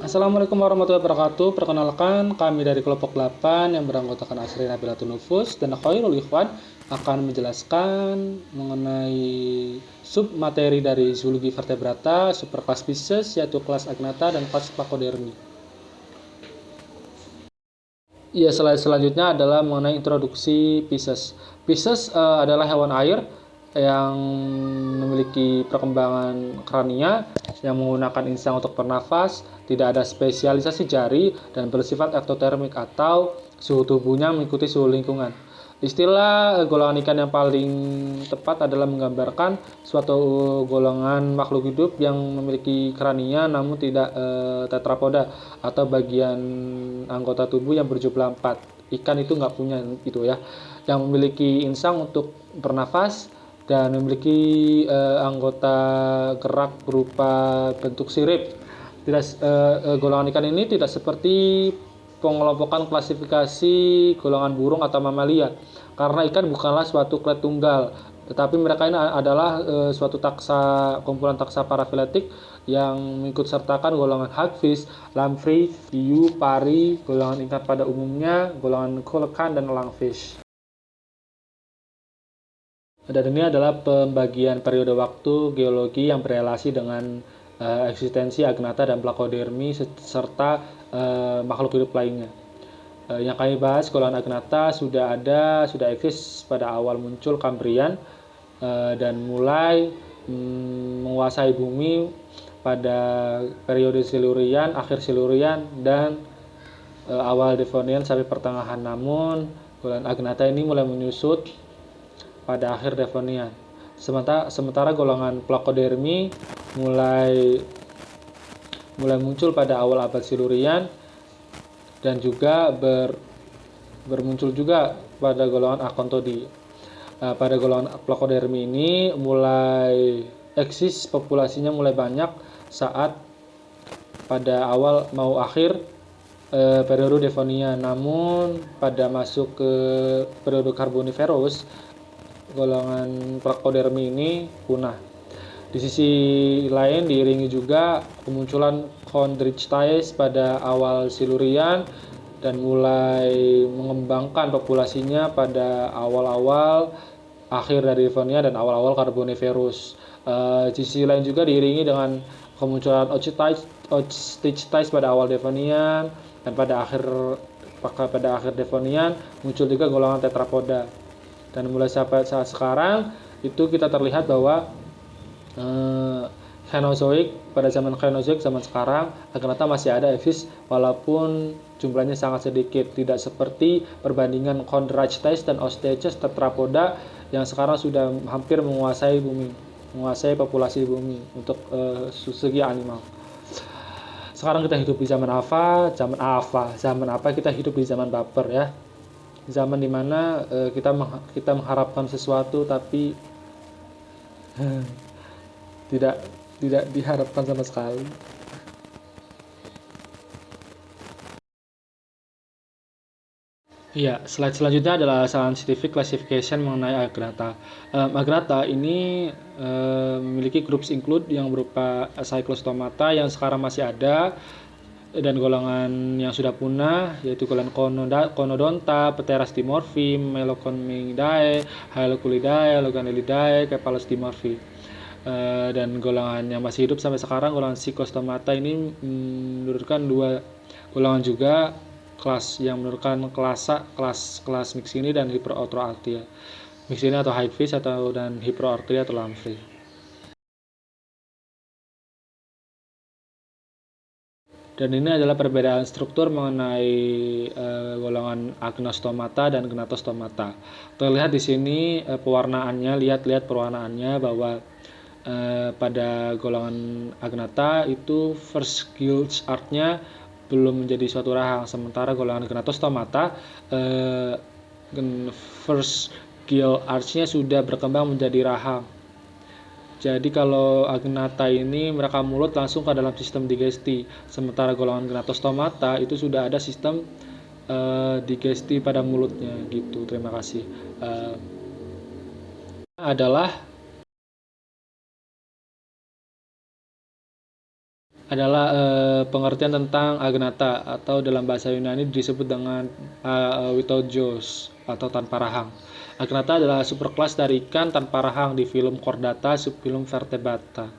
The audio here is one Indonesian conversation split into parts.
Assalamualaikum warahmatullahi wabarakatuh. Perkenalkan, kami dari kelompok 8 yang beranggotakan Asri Nabilatun Nufus dan Khairul Ikhwan akan menjelaskan mengenai sub materi dari zoologi vertebrata, superkelas Pisces, yaitu kelas Agnatha dan kelas Placodermi. Ya, slide selanjutnya adalah mengenai introduksi Pisces. Pisces adalah hewan air yang memiliki perkembangan krania yang menggunakan insang untuk bernafas, tidak ada spesialisasi jari, dan bersifat ektotermik atau suhu tubuhnya mengikuti suhu lingkungan. Istilah golongan ikan yang paling tepat adalah menggambarkan suatu golongan makhluk hidup yang memiliki krania namun tidak tetrapoda atau bagian anggota tubuh yang berjumlah 4. Ikan itu nggak punya itu ya, yang memiliki insang untuk bernafas dan memiliki anggota gerak berupa bentuk sirip. Tidak golongan ikan ini tidak seperti pengelompokan klasifikasi golongan burung atau mamalia, karena ikan bukanlah suatu klat tunggal, tetapi mereka ini adalah suatu kumpulan taksa parafiletik yang mengikut sertakan golongan hagfish, lamprey, hiu, pari, golongan ikan pada umumnya, golongan coelacanth, dan lungfish. Dan ini adalah pembagian periode waktu geologi yang berrelasi dengan eksistensi Agnatha dan Placodermi serta makhluk hidup lainnya. Yang kami bahas, golongan Agnatha sudah eksis pada awal muncul Kambrian dan mulai menguasai bumi pada periode Silurian, akhir Silurian, dan awal Devonian sampai pertengahan. Namun, golongan Agnatha ini mulai menyusut pada akhir Devonian. Sementara golongan Placodermi mulai muncul pada awal abad Silurian dan juga bermuncul juga pada golongan Akontodi. Pada golongan Placodermi ini mulai eksis, populasinya mulai banyak saat pada awal mau akhir periode Devonian. Namun pada masuk ke periode Carboniferous, golongan Placodermi ini punah. Di sisi lain diiringi juga kemunculan Chondrichthyes pada awal Silurian dan mulai mengembangkan populasinya pada awal-awal akhir dari Devonian dan awal-awal Carboniferous. Di sisi lain juga diiringi dengan kemunculan Ochtichthys pada awal Devonian, dan pada akhir Devonian muncul juga golongan tetrapoda. Dan mulai sampai saat sekarang itu kita terlihat bahwa pada zaman Cenozoic, zaman sekarang Agnatha masih ada eksis walaupun jumlahnya sangat sedikit, tidak seperti perbandingan Chondrichthyes dan Ochtichthys tetrapoda yang sekarang sudah hampir menguasai populasi bumi untuk segi animal. Sekarang kita hidup di zaman apa kita hidup di zaman baper ya, zaman dimana kita mengharapkan sesuatu tapi tidak diharapkan sama sekali. Iya, slide selanjutnya adalah scientific classification mengenai Agnatha. Agnatha ini memiliki groups include yang berupa Cyclostomata yang sekarang masih ada, dan golongan yang sudah punah yaitu golongan Conodonta, Pteras dimorphi, Melochromidae, Hyloculidae, Loganellidae, Cephalostimorphi. Dan golongan yang masih hidup sampai sekarang, golongan Cyclostomata ini menurunkan 2 golongan juga, kelas yang menurunkan kelas Myxini dan Hyperotrochaltia. Myxini atau Hagfish dan Hyperotrochaltia atau lamprey. Dan ini adalah perbedaan struktur mengenai golongan Agnostomata dan Gnatostomata. Terlihat di sini pewarnaannya, lihat pewarnaannya bahwa pada golongan Agnatha itu first gill arch-nya belum menjadi suatu rahang, sementara golongan Gnatostomata first gill arch-nya sudah berkembang menjadi rahang. Jadi kalau Agnatha ini merekam mulut langsung ke dalam sistem digesti, sementara golongan Gnatostomata itu sudah ada sistem digesti pada mulutnya gitu. Terima kasih. Adalah adalah pengertian tentang agnatha atau dalam bahasa Yunani disebut dengan without atau tanpa rahang. Agnatha adalah superkelas dari ikan tanpa rahang di film Chordata, subfilum Vertebrata.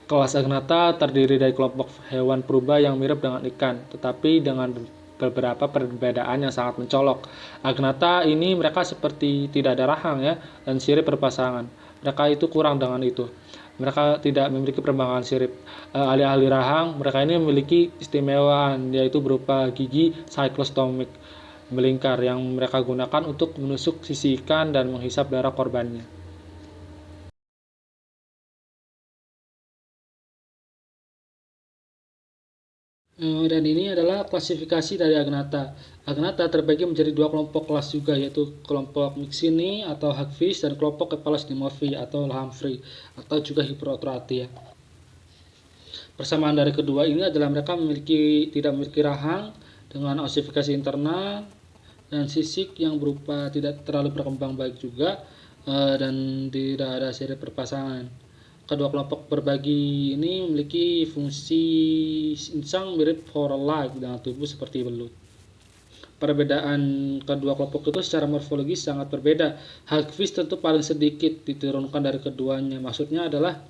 Kelas Agnatha terdiri dari kelompok hewan purba yang mirip dengan ikan, tetapi dengan beberapa perbedaan yang sangat mencolok. Agnatha ini mereka seperti tidak ada rahang ya, dan sirip berpasangan. Mereka itu kurang dengan itu. Mereka tidak memiliki perkembangan sirip. Alih-alih rahang, mereka ini memiliki istimewaan, yaitu berupa gigi cyclostomik melingkar yang mereka gunakan untuk menusuk sisi ikan dan menghisap darah korbannya. Dan ini adalah klasifikasi dari Agnatha. Agnatha terbagi menjadi dua kelompok kelas juga, yaitu kelompok Myxini atau hagfish dan kelompok Cephalus dimorphi atau lamprey atau juga Hippotratia. Persamaan dari kedua ini adalah mereka tidak memiliki rahang dengan osifikasi internal dan sisik yang berupa tidak terlalu berkembang baik juga, dan tidak ada sirip berpasangan. Kedua kelompok berbagi ini memiliki fungsi insang mirip coral-like dengan tubuh seperti belut. Perbedaan kedua kelompok itu secara morfologis sangat berbeda. Hagfish tentu paling sedikit diturunkan dari keduanya. Maksudnya adalah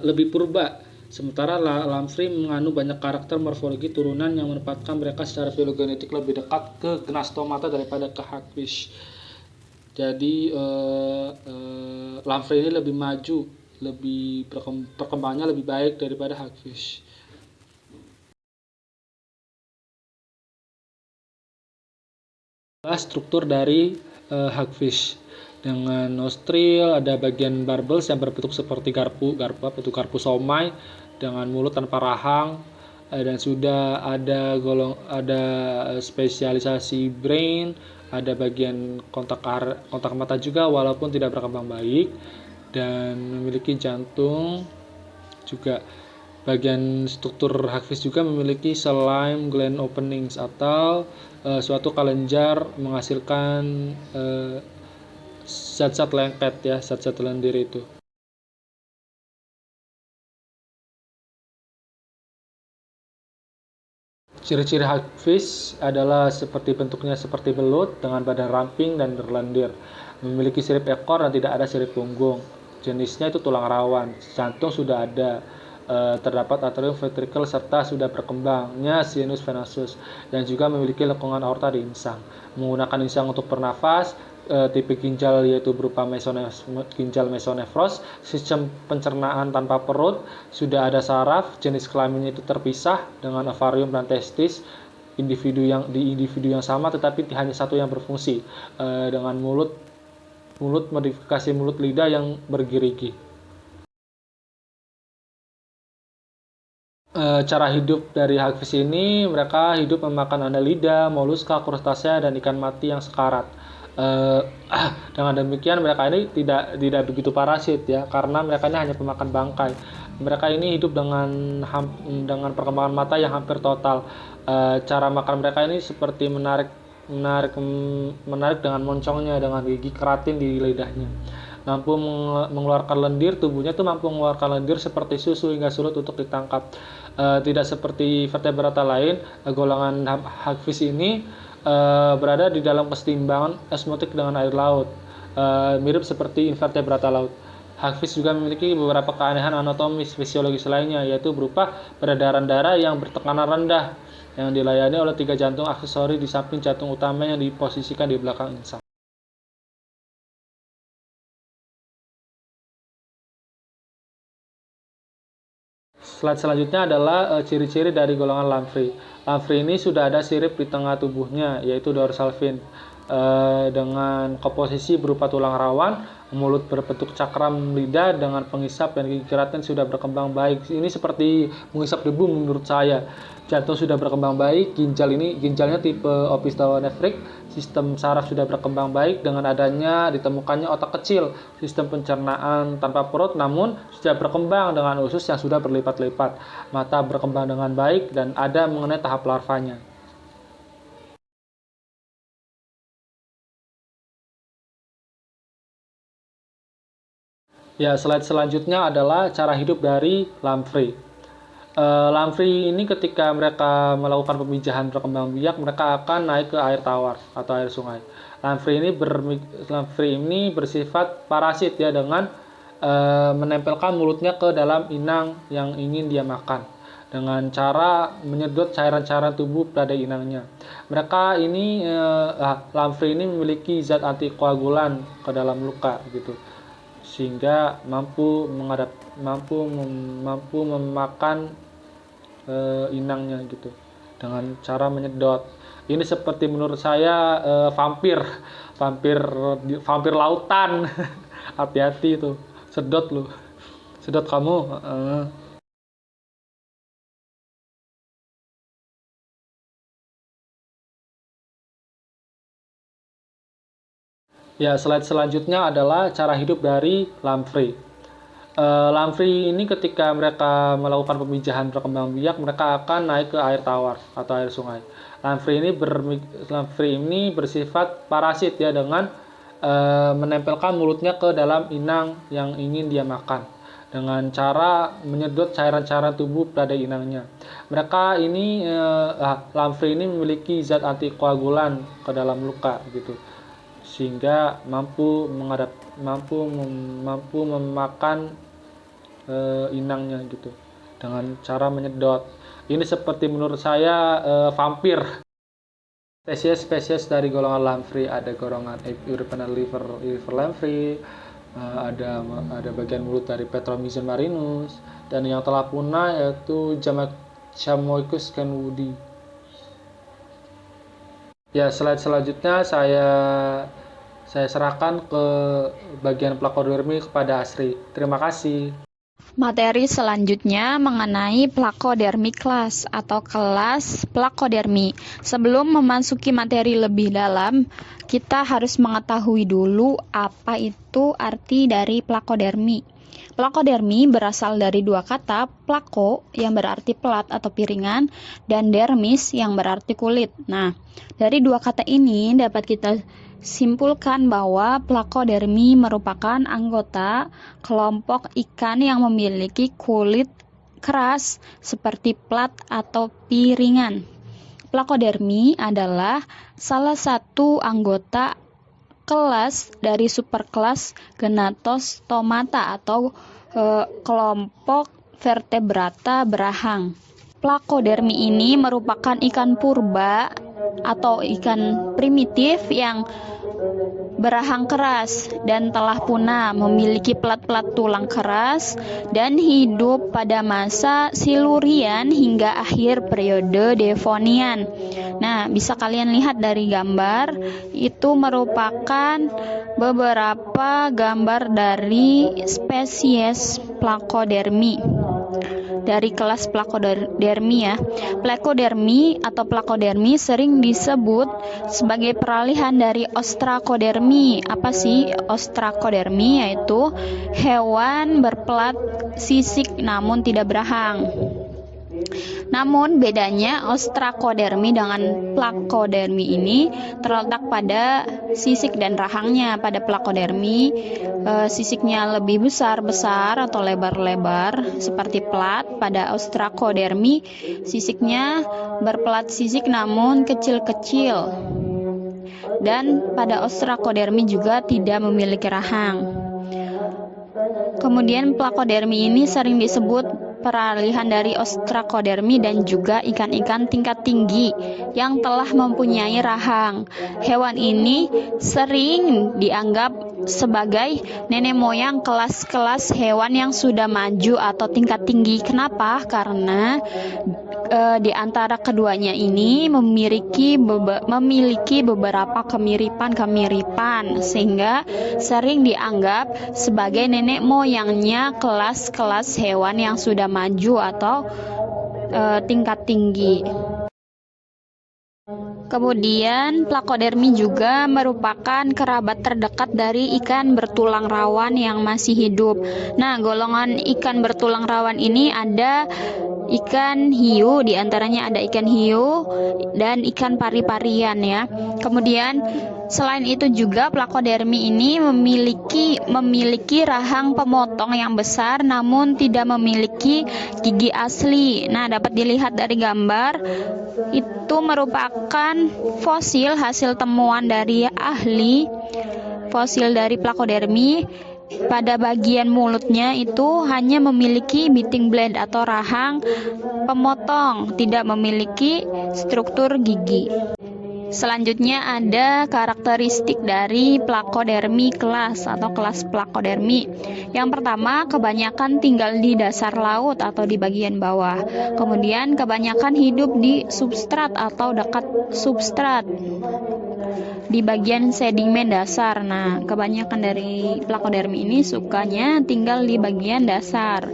lebih purba. Sementara lamprey mengandung banyak karakter morfologi turunan yang menempatkan mereka secara filogenetik lebih dekat ke Gnathostomata daripada ke hagfish. Jadi lamprey ini lebih maju, lebih perkembangannya lebih baik daripada hagfish. Struktur dari hagfish dengan nostril, ada bagian barbels yang berbentuk seperti garpu somai dengan mulut tanpa rahang, dan sudah ada spesialisasi brain, ada bagian kontak mata juga walaupun tidak berkembang baik, dan memiliki jantung juga. Bagian struktur hagfish juga memiliki slime gland openings atau suatu kelenjar menghasilkan zat-zat lengket ya, zat-zat lendir itu. Ciri-ciri hagfish adalah seperti bentuknya seperti belut dengan badan ramping dan berlendir, memiliki sirip ekor dan tidak ada sirip punggung. Jenisnya itu tulang rawan, jantung sudah ada, terdapat atrium ventricle serta sudah berkembangnya sinus venosus, dan juga memiliki lengkungan aorta di insang. Menggunakan insang untuk bernafas, tipe ginjal yaitu berupa ginjal mesonefros, sistem pencernaan tanpa perut, sudah ada saraf, jenis kelaminnya itu terpisah dengan ovarium dan testis, individu yang sama tetapi hanya satu yang berfungsi, dengan mulut modifikasi mulut lidah yang bergerigi. Cara hidup dari hagfish ini, mereka hidup memakan annelida, moluska, krustasea, dan ikan mati yang sekarat. Dengan demikian mereka ini tidak begitu parasit ya, karena mereka ini hanya pemakan bangkai. Mereka ini hidup dengan perkembangan mata yang hampir total. Cara makan mereka ini seperti menarik dengan moncongnya dengan gigi keratin di lidahnya. Mampu mengeluarkan lendir, tubuhnya tuh mampu mengeluarkan lendir seperti susu hingga sulit untuk ditangkap. Tidak seperti vertebrata lain, golongan hagfish ini berada di dalam keseimbangan osmotik dengan air laut, mirip seperti invertebrata laut. Hagfish juga memiliki beberapa keanehan anatomis fisiologis lainnya, yaitu berupa peredaran darah yang bertekanan rendah yang dilayani oleh 3 jantung aksesori di samping jantung utama yang diposisikan di belakang insang. Slide selanjutnya adalah ciri-ciri dari golongan lamprey. Lamprey ini sudah ada sirip di tengah tubuhnya, yaitu dorsal fin, dengan komposisi berupa tulang rawan, mulut berbentuk cakram lidah dengan pengisap dan gigi keratin sudah berkembang baik. Ini seperti mengisap debu menurut saya. Jantung sudah berkembang baik, ginjalnya tipe opisthonefric, sistem saraf sudah berkembang baik dengan adanya ditemukannya otak kecil, sistem pencernaan tanpa perut namun sudah berkembang dengan usus yang sudah berlipat-lipat, mata berkembang dengan baik dan ada mengenai tahap larvanya. Ya, slide selanjutnya adalah cara hidup dari lamprey. Lamprey ini ketika mereka melakukan pemijahan berkembang biak, mereka akan naik ke air tawar atau air sungai. Lamprey ini bersifat parasit ya, dengan menempelkan mulutnya ke dalam inang yang ingin dia makan dengan cara menyedot cairan-cairan tubuh pada inangnya. Lamprey ini memiliki zat antikoagulan ke dalam luka gitu, sehingga mampu memakan inangnya gitu dengan cara menyedot. Ini seperti menurut saya vampir vampir lautan. Hati-hati tuh, sedot lu, sedot kamu. Ya, slide selanjutnya adalah cara hidup dari lamprey. Lamprey ini ketika mereka melakukan pemijahan berkembang biak, mereka akan naik ke air tawar atau air sungai. Lamprey ini bersifat parasit ya, dengan menempelkan mulutnya ke dalam inang yang ingin dia makan dengan cara menyedot cairan-cairan tubuh pada inangnya. Lamprey ini memiliki zat antikoagulan ke dalam luka gitu, sehingga mampu memakan inangnya gitu dengan cara menyedot. Ini seperti menurut saya vampir. Spesies dari golongan lamprey ada golongan European liver lamprey, ada bagian mulut dari Petromyzon marinus, dan yang telah punah yaitu Chamoycus kenwoodii. Ya, slide selanjutnya saya serahkan ke bagian plakodermi kepada Asri. Terima kasih. Materi selanjutnya mengenai plakodermi kelas atau kelas plakodermi. Sebelum memasuki materi lebih dalam, kita harus mengetahui dulu apa itu arti dari plakodermi. Plakodermi berasal dari dua kata, plako yang berarti pelat atau piringan, dan dermis yang berarti kulit. Nah, dari dua kata ini dapat kita simpulkan bahwa plakodermi merupakan anggota kelompok ikan yang memiliki kulit keras seperti plat atau piringan. Plakodermi adalah salah satu anggota kelas dari superkelas Gnatostomata atau kelompok vertebrata berahang. Plakodermi ini merupakan ikan purba atau ikan primitif yang berahang keras dan telah punah, memiliki plat-plat tulang keras, dan hidup pada masa Silurian hingga akhir periode Devonian. Nah, bisa kalian lihat dari gambar, itu merupakan beberapa gambar dari spesies plakodermi. Dari kelas plakodermi ya. Plakodermi atau plakodermi sering disebut sebagai peralihan dari ostrakodermi. Apa sih ostrakodermi? Yaitu hewan berpelat sisik namun tidak berahang. Namun bedanya ostrakodermi dengan plakodermi ini terletak pada sisik dan rahangnya. Pada plakodermi sisiknya lebih besar atau lebar-lebar seperti plat. Pada ostrakodermi sisiknya berpelat sisik namun kecil-kecil. Dan pada ostrakodermi juga tidak memiliki rahang. Kemudian plakodermi ini sering disebut peralihan dari ostrakodermi dan juga ikan-ikan tingkat tinggi yang telah mempunyai rahang. Hewan ini sering dianggap sebagai nenek moyang kelas-kelas hewan yang sudah maju atau tingkat tinggi. Kenapa? Karena di antara keduanya ini memiliki beberapa kemiripan sehingga sering dianggap sebagai nenek moyangnya kelas-kelas hewan yang sudah maju atau tingkat tinggi. Kemudian plakodermi juga merupakan kerabat terdekat dari ikan bertulang rawan yang masih hidup. Nah, golongan ikan bertulang rawan ini ada ikan hiu, diantaranya ada ikan hiu dan ikan pari-parian ya. Kemudian selain itu juga plakodermi ini memiliki rahang pemotong yang besar namun tidak memiliki gigi asli. Nah, dapat dilihat dari gambar itu merupakan fosil hasil temuan dari ahli fosil dari plakodermi. Pada bagian mulutnya itu hanya memiliki biting blade atau rahang pemotong, tidak memiliki struktur gigi. Selanjutnya ada karakteristik dari plakodermi kelas atau kelas plakodermi. Yang pertama, kebanyakan tinggal di dasar laut atau di bagian bawah. Kemudian kebanyakan hidup di substrat atau dekat substrat di bagian sedimen dasar. Nah, kebanyakan dari plakodermi ini sukanya tinggal di bagian dasar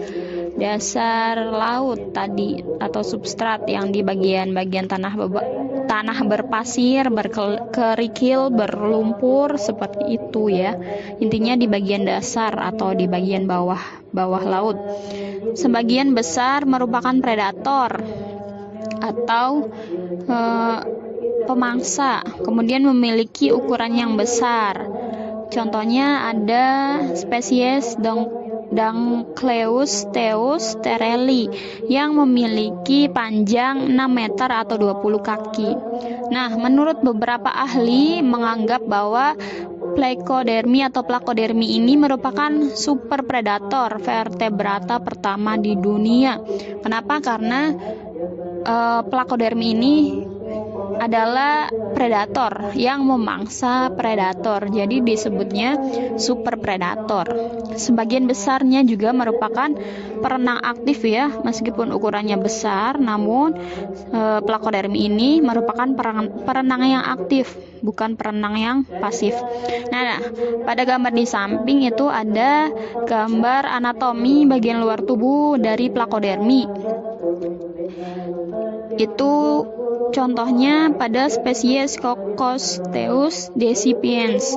laut tadi atau substrat yang di bagian tanah berpasir, berkerikil, berlumpur seperti itu ya. Intinya di bagian dasar atau di bagian bawah laut. Sebagian besar merupakan predator atau pemangsa, kemudian memiliki ukuran yang besar. Contohnya ada spesies Dunkleus teus tereli yang memiliki panjang 6 meter atau 20 kaki. Nah, menurut beberapa ahli menganggap bahwa plakodermi atau plakodermi ini merupakan super predator vertebrata pertama di dunia. Kenapa? Karena plakodermi ini adalah predator yang memangsa predator, jadi disebutnya super predator. Sebagian besarnya juga merupakan perenang aktif ya, meskipun ukurannya besar, namun plakodermi ini merupakan perenang yang aktif, bukan perenang yang pasif. Nah, pada gambar di samping itu ada gambar anatomi bagian luar tubuh dari plakodermi. Itu contohnya pada spesies Cocosteus decipiens.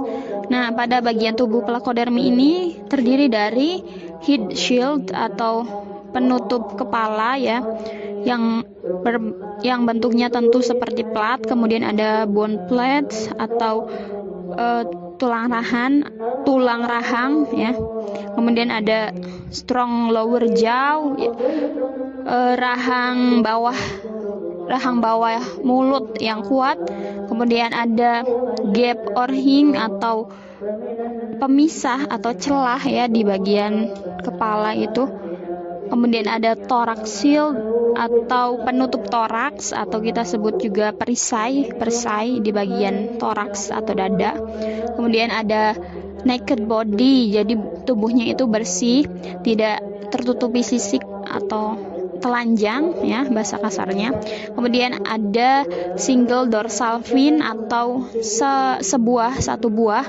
Nah, pada bagian tubuh plakodermi ini terdiri dari head shield atau penutup kepala ya, yang bentuknya tentu seperti plat. Kemudian ada bone plates atau tulang rahang ya. Kemudian ada strong lower jaw, rahang bawah mulut yang kuat. Kemudian ada gap or hinge atau pemisah atau celah ya di bagian kepala itu. Kemudian ada thorax shield atau penutup toraks, atau kita sebut juga perisai di bagian toraks atau dada. Kemudian ada naked body, jadi tubuhnya itu bersih, tidak tertutupi sisik atau telanjang ya bahasa kasarnya. Kemudian ada single dorsal fin atau satu buah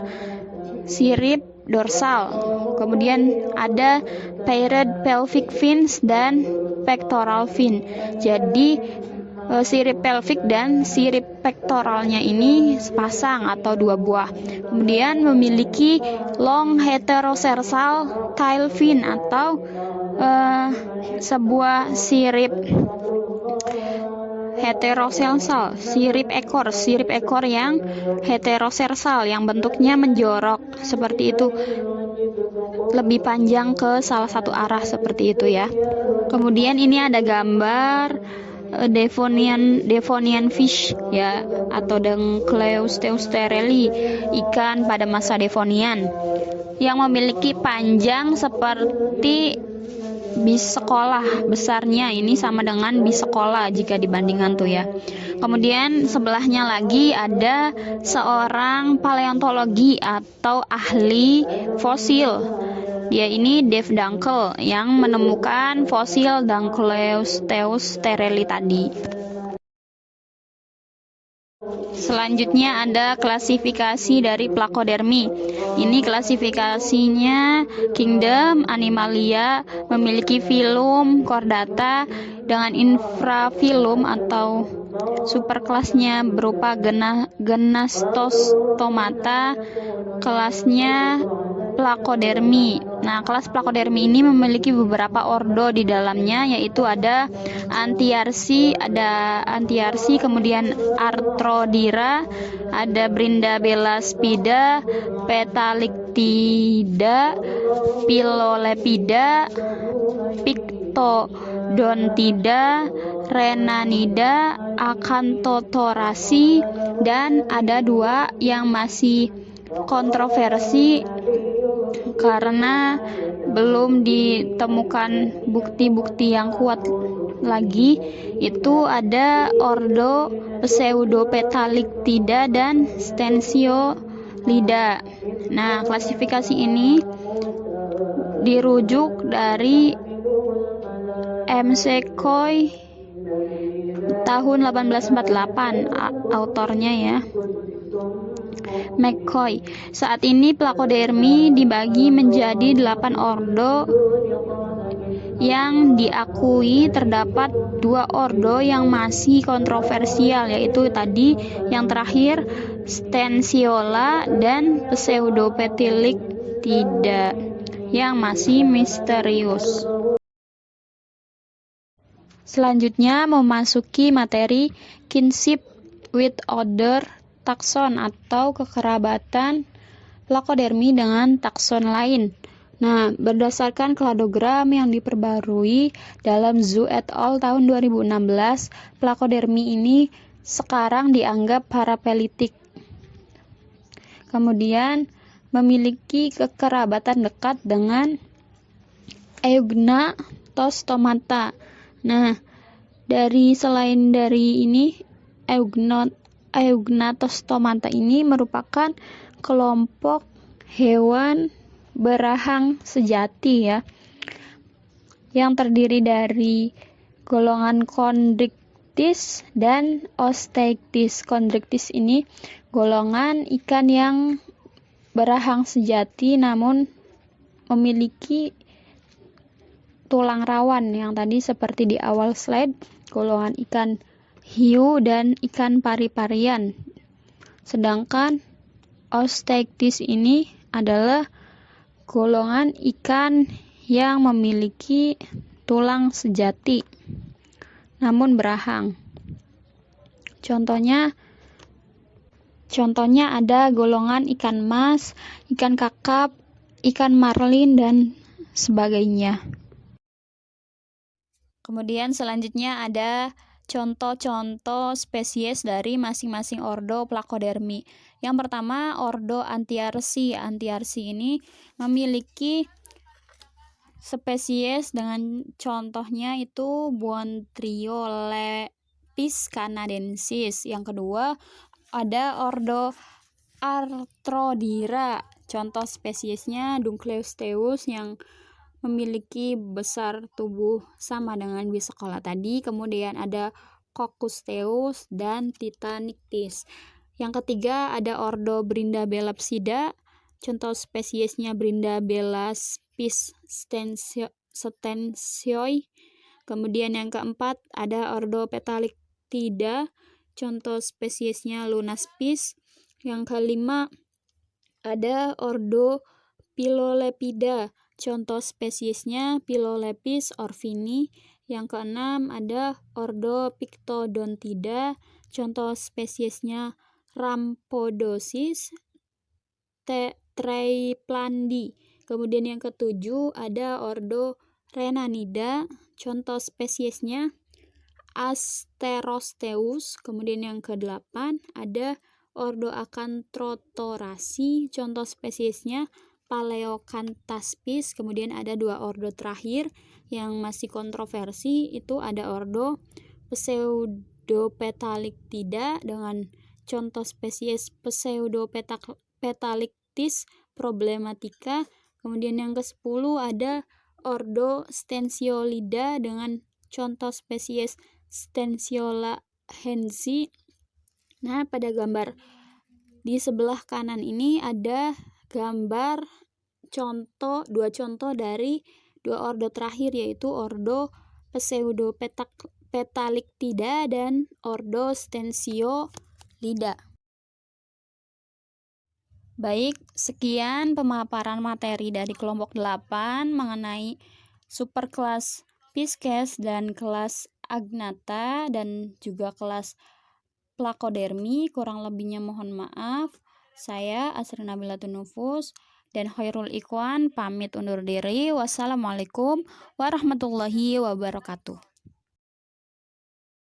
sirip dorsal. Kemudian ada paired pelvic fins dan pectoral fin. Jadi sirip pelvic dan sirip pektoralnya ini sepasang atau dua buah. Kemudian memiliki long heterosersal tail fin atau sebuah sirip heterosersal, sirip ekor yang heterosersal yang bentuknya menjorok seperti itu, lebih panjang ke salah satu arah seperti itu ya. Kemudian ini ada gambar Devonian fish ya, atau Dunkleus teus tereli, ikan pada masa Devonian yang memiliki panjang seperti bis sekolah. Besarnya ini sama dengan bis sekolah jika dibandingkan tuh ya. Kemudian sebelahnya lagi ada seorang paleontologi atau ahli fosil. Dia ini Dave Dunkel yang menemukan fosil Dunkleus teus tereli tadi. Selanjutnya ada klasifikasi dari plakodermi. Ini klasifikasinya Kingdom Animalia, memiliki filum Chordata dengan infrafilum atau superkelasnya berupa Genastostomata, kelasnya plakodermi. Nah, kelas plakodermi ini memiliki beberapa ordo di dalamnya, yaitu ada Antiarsi, kemudian Arthrodira, ada Brindabella spida, Petalictida, Pilolepida, Pictodontida, Rhenanida, Acanthothoracea, dan ada dua yang masih kontroversi karena belum ditemukan bukti-bukti yang kuat lagi, itu ada ordo Pseudopetalictida dan Stensiolida. Nah, klasifikasi ini dirujuk dari McCoy tahun 1848, autornya ya. McCoy. Saat ini plakodermi dibagi menjadi 8 ordo yang diakui. Terdapat 2 ordo yang masih kontroversial, yaitu tadi yang terakhir Stensiola dan Pseudopetalictida yang masih misterius. Selanjutnya memasuki materi kinship with other taxon atau kekerabatan plakodermi dengan takson lain. Nah, berdasarkan kladogram yang diperbarui dalam Zhu et al. Tahun 2016, plakodermi ini sekarang dianggap parapelitik. Kemudian memiliki kekerabatan dekat dengan Eugnathostomata. Nah, selain dari ini, Eugnathostomata ini merupakan kelompok hewan berahang sejati ya, yang terdiri dari golongan Chondrichthyes dan Osteichthyes. Chondrichthyes ini golongan ikan yang berahang sejati namun memiliki tulang rawan yang tadi seperti di awal slide, golongan ikan hiu dan ikan pari-parian. Sedangkan Osteichthyes ini adalah golongan ikan yang memiliki tulang sejati namun berahang. Contohnya ada golongan ikan mas, ikan kakap, ikan marlin dan sebagainya. Kemudian selanjutnya ada contoh-contoh spesies dari masing-masing ordo plakodermi. Yang pertama, ordo Antiarsi. Antiarsi ini memiliki spesies dengan contohnya itu Botryolepis canadensis. Yang kedua, ada ordo Arthrodira. Contoh spesiesnya Dunkleosteus yang memiliki besar tubuh sama dengan bisekola tadi. Kemudian ada Cocusteus dan Titanichthys. Yang ketiga ada ordo Brindabellapsida. Contoh spesiesnya Brindabella spis stensioi. Kemudian yang keempat ada ordo Petalictida. Contoh spesiesnya Lunaspis. Yang kelima ada ordo Pilolepida. Contoh spesiesnya Pilolepis orvini. Yang keenam ada ordo Pictodontida. Contoh spesiesnya Rhampodosis tetraiplandi. Kemudian yang ketujuh ada ordo Rhenanida. Contoh spesiesnya Asterosteus. Kemudian yang kedelapan ada ordo Acanthothoracea. Contoh spesiesnya Paleocanthaspis. Kemudian ada 2 ordo terakhir yang masih kontroversi, itu ada ordo Pseudopetalictida dengan contoh spesies Pseudopetalictis problematica. Kemudian yang ke-10 ada ordo Stensiolida dengan contoh spesies Stensiola hensi. Nah, pada gambar di sebelah kanan ini ada gambar dua contoh dari 2 ordo terakhir, yaitu ordo Pseudopetalictida dan ordo Stensiolida. Baik, sekian pemaparan materi dari kelompok 8 mengenai superkelas Pisces dan kelas Agnatha dan juga kelas Plakodermi. Kurang lebihnya mohon maaf. Saya Asri Nabilatun Nufus dan Khairul Ikhwan pamit undur diri. Wassalamualaikum warahmatullahi wabarakatuh.